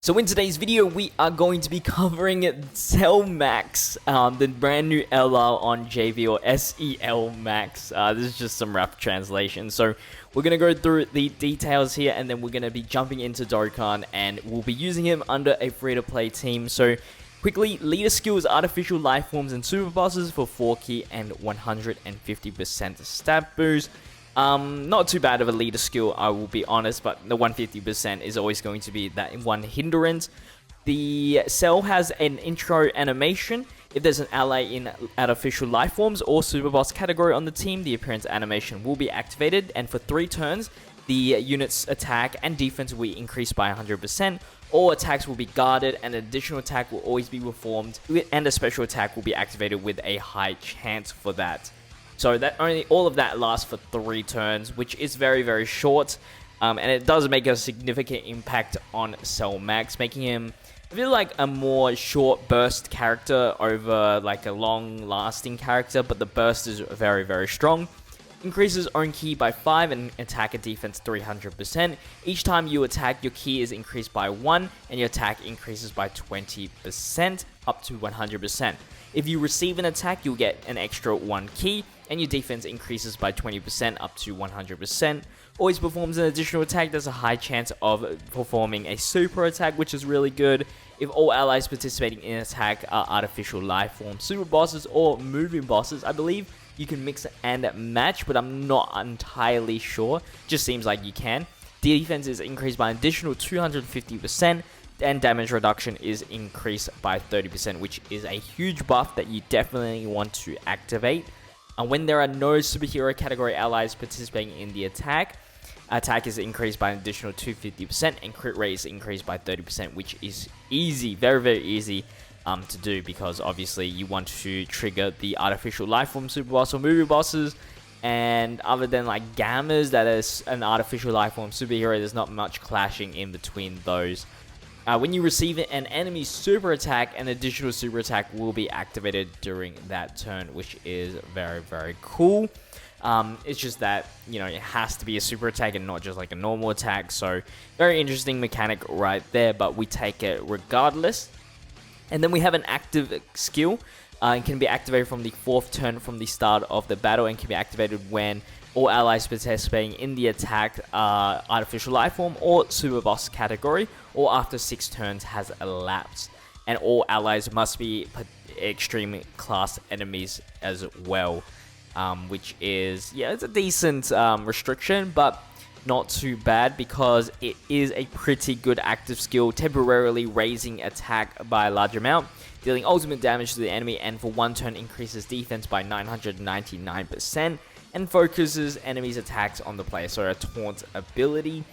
So in today's video, we are going to be covering Cell Max, the brand new LR on JV, or SEL Max. This is just some rough translation. So we're going to go through the details here, and then we're going to be jumping into Dokkan, and we'll be using him under a free-to-play team. So quickly, leader skills, artificial life forms, and super bosses for 4 key and 150% stat boost. Not too bad of a leader skill, I will be honest, but the 150% is always going to be that one hindrance. The cell has an intro animation. If there's an ally in artificial life forms or super boss category on the team, the appearance animation will be activated, and for 3 turns, the unit's attack and defense will be increased by 100%. All attacks will be guarded, and an additional attack will always be performed, and a special attack will be activated with a high chance for that. So that all of that lasts for 3 turns, which is very, very short. And it does make a significant impact on Cell Max, making him, I feel like, a more short burst character over like a long-lasting character, but the burst is very, very strong. Increases own key by 5 and attack and defense 300%. Each time you attack, your key is increased by 1, and your attack increases by 20% up to 100%. If you receive an attack, you'll get an extra 1 key, and your defense increases by 20% up to 100%. Always performs an additional attack. There's a high chance of performing a super attack, which is really good. If all allies participating in attack are artificial life forms, super bosses, or moving bosses, I believe you can mix and match, but I'm not entirely sure. Just seems like you can. Defense is increased by an additional 250%, and damage reduction is increased by 30%, which is a huge buff that you definitely want to activate. And when there are no superhero category allies participating in the attack is increased by an additional 250%, and crit rate is increased by 30%, which is easy, very, very easy to do, because obviously you want to trigger the artificial life form super boss or movie bosses. And other than like Gammas, that is an artificial life form superhero, there's not much clashing in between those. When you receive an enemy super attack, an additional super attack will be activated during that turn, which is very, very cool. It's just that, you know, it has to be a super attack and not just like a normal attack. So very interesting mechanic right there, but we take it regardless. And then we have an active skill. It can be activated from the 4th turn from the start of the battle, and can be activated when all allies participating in the attack are artificial life form or super boss category, or after 6 turns has elapsed. And all allies must be extreme class enemies as well, which is, yeah, it's a decent restriction, but not too bad, because it is a pretty good active skill, temporarily raising attack by a large amount, dealing ultimate damage to the enemy, and for 1 turn increases defense by 999%, and focuses enemies' attacks on the player, so a taunt ability.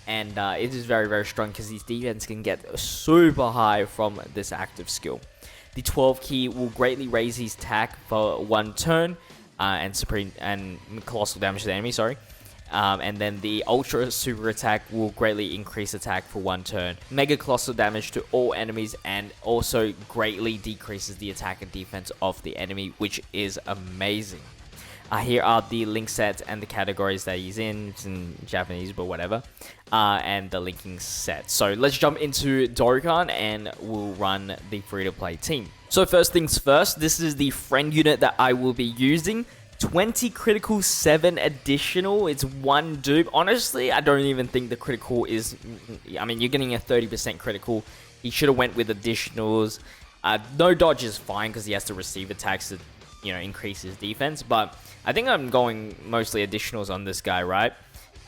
And it is very, very strong, because his defense can get super high from this active skill. The 12 key will greatly raise his attack for 1 turn, and colossal damage to the enemy, sorry. And then the ultra super attack will greatly increase attack for 1 turn, mega colossal damage to all enemies, and also greatly decreases the attack and defense of the enemy, which is amazing. Here are the link sets and the categories that he's in. It's in Japanese, but whatever. And the linking set. So let's jump into Dokkan, and we'll run the free-to-play team. So first things first, this is the friend unit that I will be using. 20 critical, 7 additional. It's 1 dupe. Honestly, I don't even think the critical is... I mean, you're getting a 30% critical. He should have went with additionals. No dodge is fine, because he has to receive attacks to, you know, increase his defense. But I think I'm going mostly additionals on this guy, right?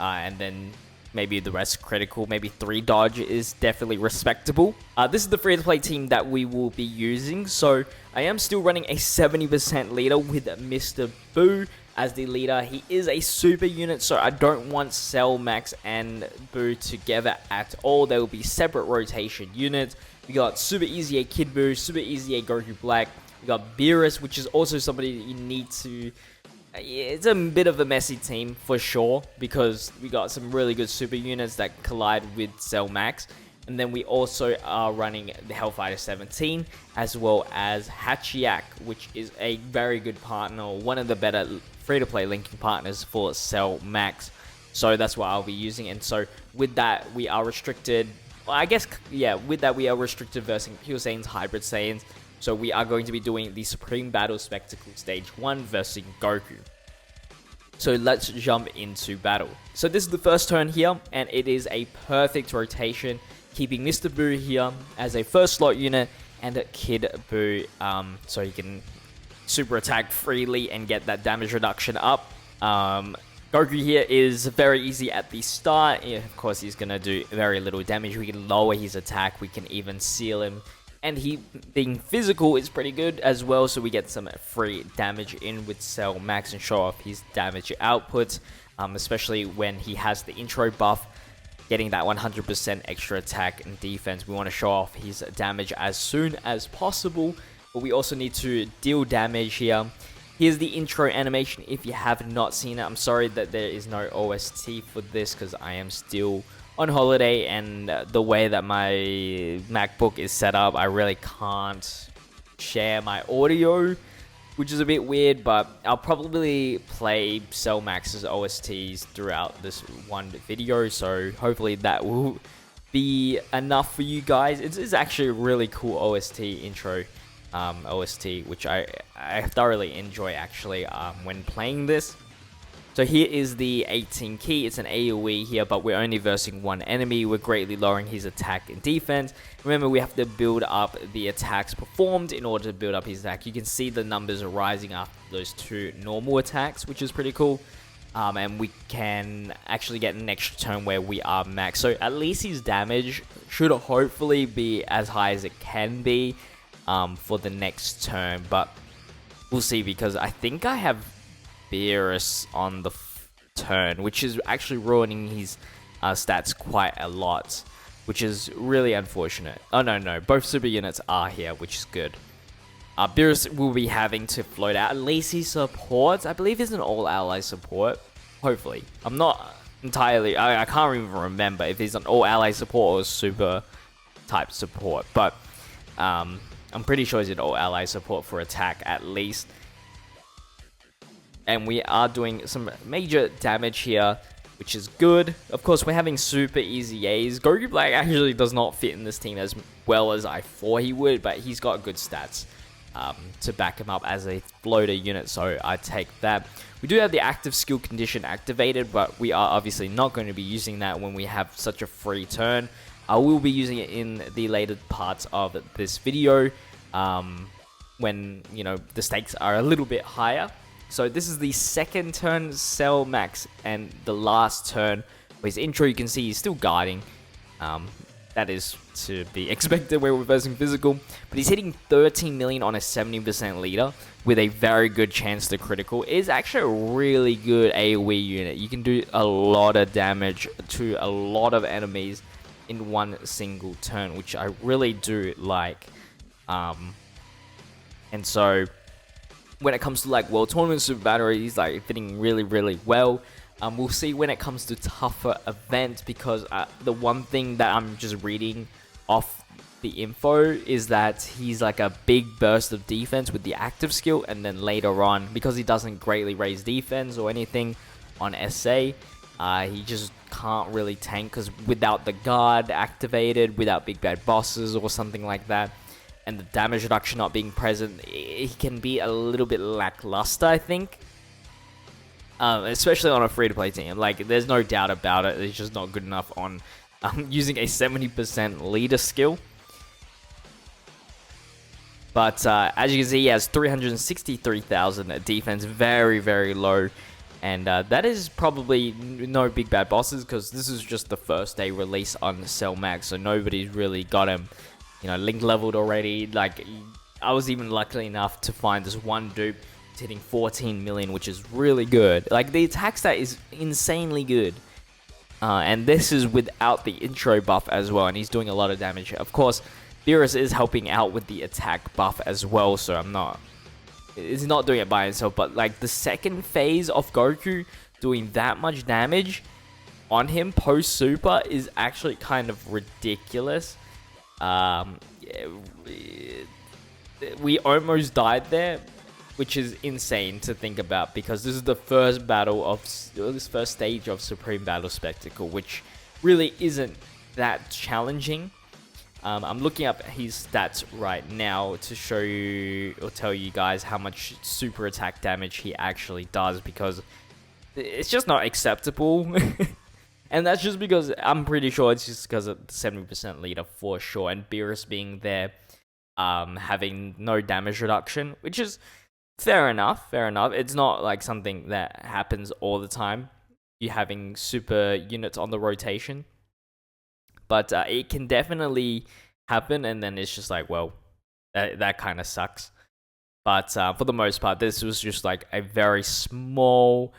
And then maybe the rest critical. Maybe 3 dodge is definitely respectable. This is the free-to-play team that we will be using. So I am still running a 70% leader with Mr. Boo as the leader. He is a super unit, so I don't want Cell Max and Boo together at all. They will be separate rotation units. We got Super Easy A Kid Boo, Super Easy A Goku Black. We got Beerus, which is also somebody that you need to... It's a bit of a messy team for sure, because we got some really good super units that collide with Cell Max. And then we also are running the Hellfighter 17, as well as Hachiak, which is a very good partner, one of the better free-to-play linking partners for Cell Max. So that's what I'll be using. And so with that, we are restricted well, I guess, yeah, with that we are restricted versus Pure Saiyans, Hybrid Saiyans. So we are going to be doing the Supreme Battle Spectacle Stage 1 versus Goku. So let's jump into battle. So this is the first turn here, and it is a perfect rotation, keeping Mr. Buu here as a first slot unit, and Kid Buu, so he can super attack freely and get that damage reduction up. Goku here is very easy at the start. Yeah, of course, he's going to do very little damage. We can lower his attack. We can even seal him. And he being physical is pretty good as well, so we get some free damage in with Cell Max and show off his damage output, especially when he has the intro buff, getting that 100% extra attack and defense. We want to show off his damage as soon as possible, but we also need to deal damage here. Here's the intro animation if you have not seen it. I'm sorry that there is no OST for this because I am still on holiday, and the way that my MacBook is set up, I really can't share my audio, which is a bit weird, but I'll probably play Cell Max's OSTs throughout this one video, so hopefully that will be enough for you guys. It's actually a really cool OST intro, OST, which I thoroughly enjoy actually when playing this. So here is the 18 key. It's an AoE here, but we're only versing one enemy. We're greatly lowering his attack and defense. Remember, we have to build up the attacks performed in order to build up his attack. You can see the numbers are rising after those two normal attacks, which is pretty cool. And we can actually get an extra turn where we are max. So at least his damage should hopefully be as high as it can be for the next turn. But we'll see, because I think I have Beerus on the turn, which is actually ruining his stats quite a lot, which is really unfortunate. Oh no, both super units are here, which is good. Beerus will be having to float out. At least he supports. I believe he's an all ally support. Hopefully. I'm not entirely, I can't even remember if he's an all ally support or super type support, but I'm pretty sure he's an all ally support for attack at least. And we are doing some major damage here, which is good. Of course, we're having super easy A's. Goku Black actually does not fit in this team as well as I thought he would, but he's got good stats to back him up as a floater unit, so I take that. We do have the active skill condition activated, but we are obviously not going to be using that when we have such a free turn. I will be using it in the later parts of this video when, you know, the stakes are a little bit higher. So this is the second turn Cell Max, and the last turn for his intro. You can see he's still guarding. That is to be expected where we're versing physical. But he's hitting 13 million on a 70% leader with a very good chance to critical. It is actually a really good AoE unit. You can do a lot of damage to a lot of enemies in one single turn, which I really do like. And so when it comes to like World Tournament Super Battery, he's like fitting really, really well. We'll see when it comes to tougher events, because the one thing that I'm just reading off the info is that he's like a big burst of defense with the active skill, and then later on, because he doesn't greatly raise defense or anything on SA, he just can't really tank, because without the guard activated, without big bad bosses or something like that, and the damage reduction not being present, he can be a little bit lackluster, I think. Especially on a free-to-play team. Like, there's no doubt about it. It's just not good enough on using a 70% leader skill. But as you can see, he has 363,000 defense. Very, very low. And that is probably no big bad bosses, because this is just the first day release on Cell Max. So nobody's really got him, you know, link leveled already. Like, I was even lucky enough to find this one dupe hitting 14 million, which is really good. Like, the attack stat is insanely good. And this is without the intro buff as well, and he's doing a lot of damage. Of course, Beerus is helping out with the attack buff as well, so he's not doing it by himself, but like the second phase of Goku doing that much damage on him post super is actually kind of ridiculous. We almost died there, which is insane to think about, because this is the first battle of this first stage of Supreme Battle Spectacle, which really isn't that challenging. I'm looking up his stats right now to show you or tell you guys how much super attack damage he actually does, because it's just not acceptable. And that's just because I'm pretty sure it's just because of the 70% leader for sure, and Beerus being there, having no damage reduction, which is fair enough. Fair enough. It's not like something that happens all the time. You having super units on the rotation, but it can definitely happen, and then it's just like, well, that kind of sucks. But for the most part, this was just like a very small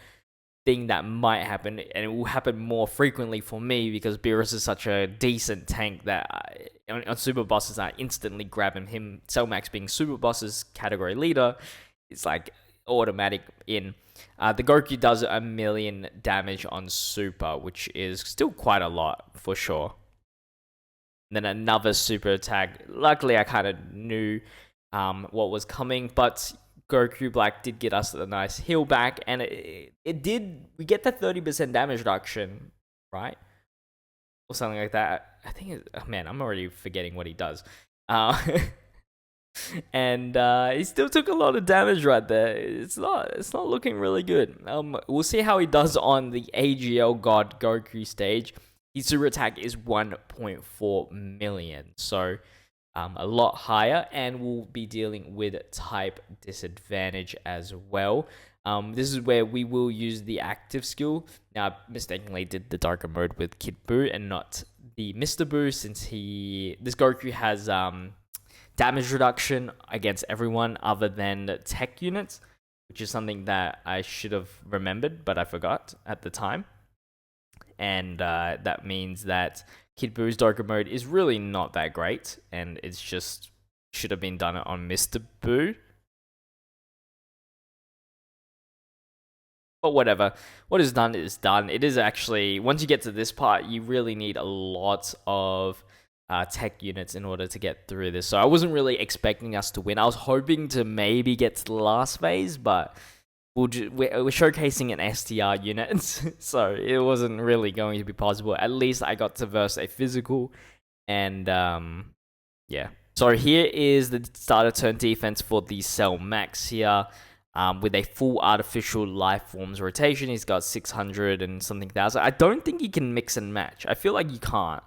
thing that might happen, and it will happen more frequently for me because Beerus is such a decent tank that on super bosses I instantly grab him. Cellmax being super bosses category leader, it's like automatic in. The Goku does 1,000,000 damage on super, which is still quite a lot for sure. And then another super attack. Luckily, I kind of knew what was coming, but Goku Black did get us a nice heal back, and it did. We get that 30% damage reduction, right? Or something like that. I think, man, I'm already forgetting what he does. And he still took a lot of damage right there. It's not looking really good. We'll see how he does on the AGL God Goku stage. His super attack is 1.4 million, so a lot higher, and we'll be dealing with type disadvantage as well. This is where we will use the active skill. Now, I mistakenly did the darker mode with Kid Buu and not the Mr. Buu, since this Goku has damage reduction against everyone other than tech units, which is something that I should have remembered, but I forgot at the time. And that means that Kid Buu's darker mode is really not that great, and it's just should have been done on Mr. Buu. But whatever. What is done is done. It is actually, once you get to this part, you really need a lot of tech units in order to get through this. So I wasn't really expecting us to win. I was hoping to maybe get to the last phase, but we're showcasing an STR unit, so it wasn't really going to be possible. At least I got to verse a physical, and yeah. So here is the starter turn defense for the Cell Max here. With a full artificial life forms rotation, he's got 600 and something thousand. I don't think he can mix and match. I feel like you can't.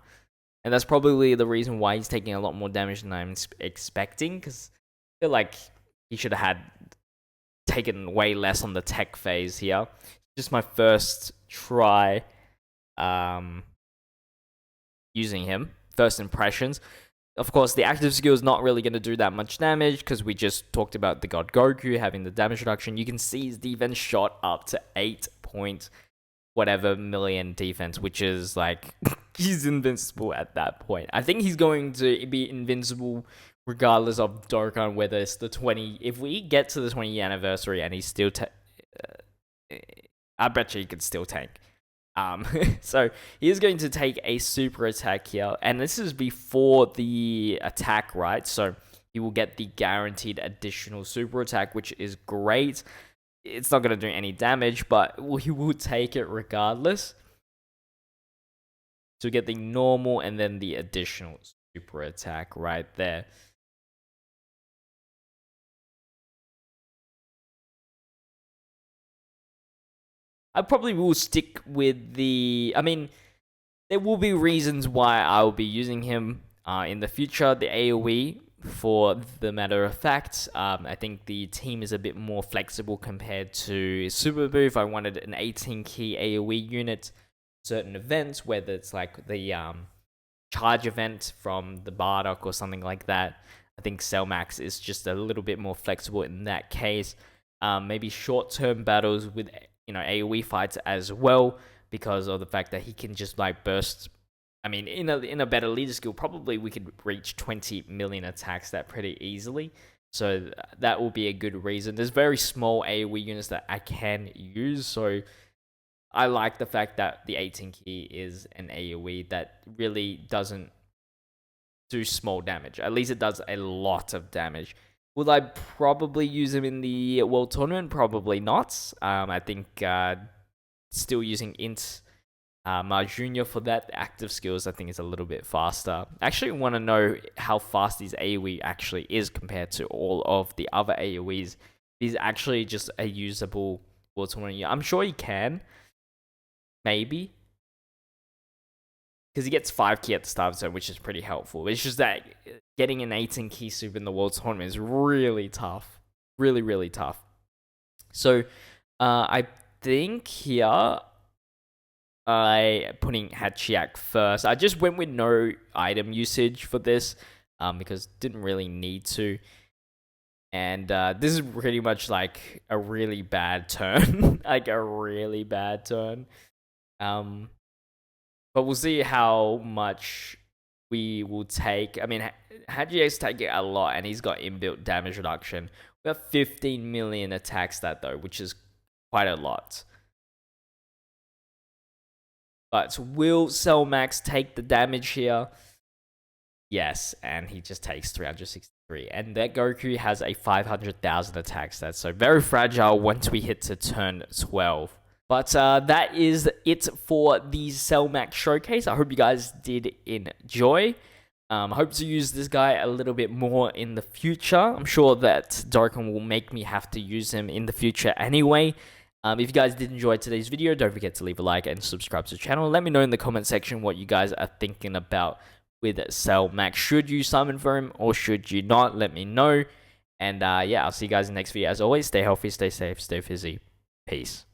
And that's probably the reason why he's taking a lot more damage than I'm expecting, because I feel like he should have taken way less on the tech phase here. Just my first try using him. First impressions. Of course, the active skill is not really going to do that much damage because we just talked about the God Goku having the damage reduction. You can see his defense shot up to 8 point whatever million defense, which is like, he's invincible at that point. I think he's going to be invincible regardless of Dokkan, whether it's the 20... If we get to the 20th anniversary and he's still... I bet you he could still tank. So he is going to take a super attack here, and this is before the attack, right? So he will get the guaranteed additional super attack, which is great. It's not going to do any damage, but he will take it regardless. So get the normal and then the additional super attack right there. I probably will stick with the... I mean, there will be reasons why I will be using him in the future. The AoE, for the matter of fact, I think the team is a bit more flexible compared to Super Buu. If I wanted an 18 key AoE unit, certain events, whether it's like the charge event from the Bardock or something like that, I think Cellmax is just a little bit more flexible in that case. Maybe short-term battles with AoE fights as well, because of the fact that he can just like burst. I mean, in a better leader skill, probably we could reach 20 million attacks that pretty easily. So that will be a good reason. There's very small AoE units that I can use, so I like the fact that the 18 key is an AoE that really doesn't do small damage. At least it does a lot of damage. Will I probably use him in the World Tournament? Probably not. I think still using Int Junior for that. The active skills I think is a little bit faster. I actually want to know how fast his AoE actually is compared to all of the other AoEs. He's actually just a usable World Tournament. I'm sure he can. Maybe. Because he gets 5 key at the start of the turn, which is pretty helpful. It's just that getting an 18 key super in the World Tournament is really tough. Really, really tough. So, I think here, I putting Hachiak first. I just went with no item usage for this, because didn't really need to. And this is pretty much like a really bad turn, like a really bad turn. But we'll see how much we will take. I mean, Hajiak's taking a lot, and he's got inbuilt damage reduction. We have 15 million attack stat though, which is quite a lot. But will Cellmax take the damage here? Yes, and he just takes 363. And that Goku has a 500,000 attack stat, so very fragile once we hit to turn 12. But that is it for the Cellmax showcase. I hope you guys did enjoy. I hope to use this guy a little bit more in the future. I'm sure that Dokkan will make me have to use him in the future anyway. If you guys did enjoy today's video, don't forget to leave a like and subscribe to the channel. Let me know in the comment section what you guys are thinking about with Cellmax. Should you summon for him or should you not? Let me know. And yeah, I'll see you guys in the next video. As always, stay healthy, stay safe, stay fizzy. Peace.